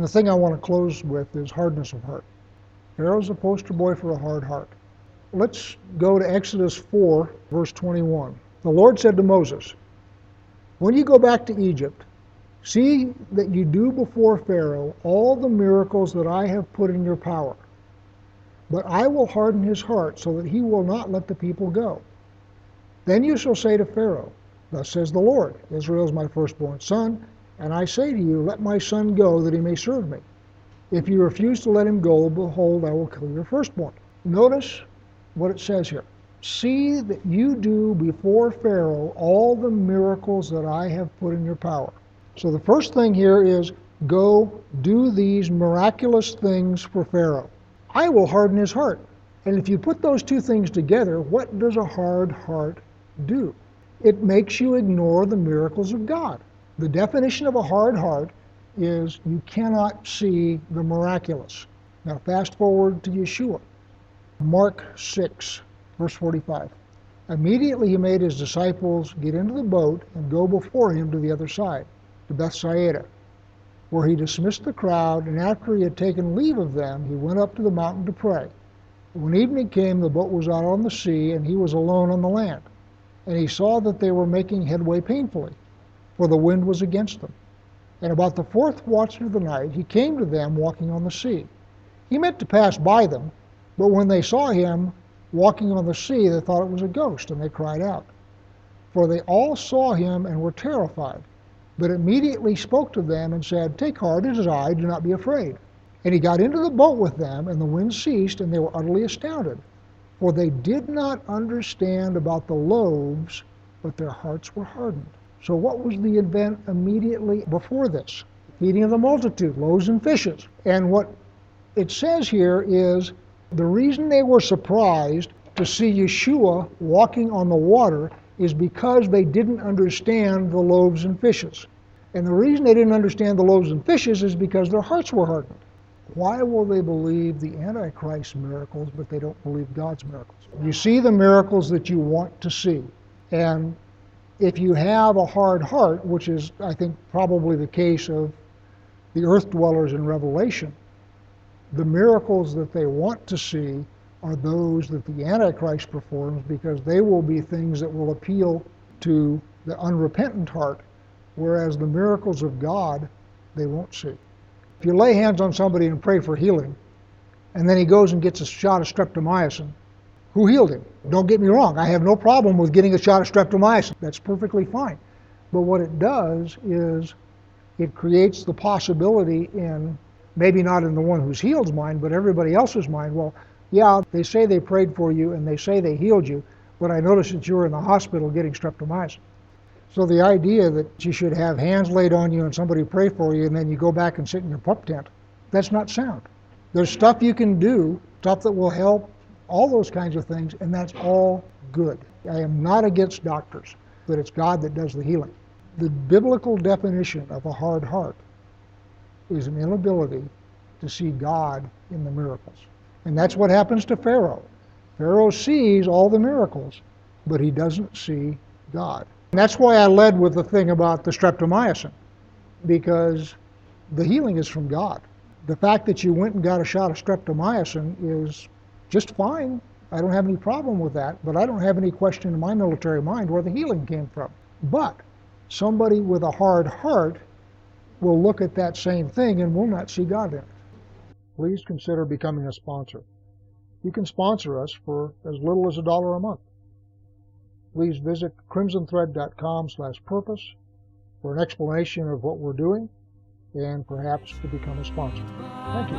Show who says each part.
Speaker 1: the thing I want to close with is hardness of heart. Pharaoh's a poster boy for a hard heart. Let's go to Exodus 4, verse 21. The Lord said to Moses, when you go back to Egypt, see that you do before Pharaoh all the miracles that I have put in your power. But I will harden his heart so that he will not let the people go. Then you shall say to Pharaoh, thus says the Lord, Israel is my firstborn son, and I say to you, let my son go that he may serve me. If you refuse to let him go, behold, I will kill your firstborn. Notice what it says here. See that you do before Pharaoh all the miracles that I have put in your power. So the first thing here is go do these miraculous things for Pharaoh. I will harden his heart. And if you put those two things together, what does a hard heart do? It makes you ignore the miracles of God. The definition of a hard heart is you cannot see the miraculous. Now fast forward to Yeshua. Mark 6, verse 45. Immediately he made his disciples get into the boat and go before him to the other side, to Bethsaida, where he dismissed the crowd, and after he had taken leave of them, he went up to the mountain to pray. When evening came, the boat was out on the sea, and he was alone on the land. And he saw that they were making headway painfully, for the wind was against them. And about the fourth watch of the night, he came to them walking on the sea. He meant to pass by them, but when they saw him walking on the sea, they thought it was a ghost, and they cried out. For they all saw him and were terrified, but immediately spoke to them and said, take heart, it is I, do not be afraid. And he got into the boat with them, and the wind ceased, and they were utterly astounded. For they did not understand about the loaves, but their hearts were hardened. So what was the event immediately before this? Feeding of the multitude, loaves and fishes. And what it says here is the reason they were surprised to see Yeshua walking on the water is because they didn't understand the loaves and fishes. And the reason they didn't understand the loaves and fishes is because their hearts were hardened. Why will they believe the Antichrist's miracles, but they don't believe God's miracles? You see the miracles that you want to see. And if you have a hard heart, which is, I think, probably the case of the earth dwellers in Revelation, the miracles that they want to see are those that the Antichrist performs, because they will be things that will appeal to the unrepentant heart, whereas the miracles of God they won't see. If you lay hands on somebody and pray for healing, and then he goes and gets a shot of streptomycin, who healed him? Don't get me wrong, I have no problem with getting a shot of streptomycin. That's perfectly fine. But what it does is it creates the possibility in, maybe not in the one who's healed's mind, but everybody else's mind, well, yeah, they say they prayed for you and they say they healed you, but I noticed that you were in the hospital getting streptomycin. So the idea that you should have hands laid on you and somebody pray for you and then you go back and sit in your pup tent, that's not sound. There's stuff you can do, stuff that will help, all those kinds of things, and that's all good. I am not against doctors, but it's God that does the healing. The biblical definition of a hard heart is an inability to see God in the miracles. And that's what happens to Pharaoh. Pharaoh sees all the miracles, but he doesn't see God. And that's why I led with the thing about the streptomycin, because the healing is from God. The fact that you went and got a shot of streptomycin is just fine. I don't have any problem with that, but I don't have any question in my military mind where the healing came from. But somebody with a hard heart will look at that same thing and will not see God in it. Please consider becoming a sponsor. You can sponsor us for as little as $1 a month. Please visit crimsonthread.com/purpose for an explanation of what we're doing and perhaps to become a sponsor. Thank you.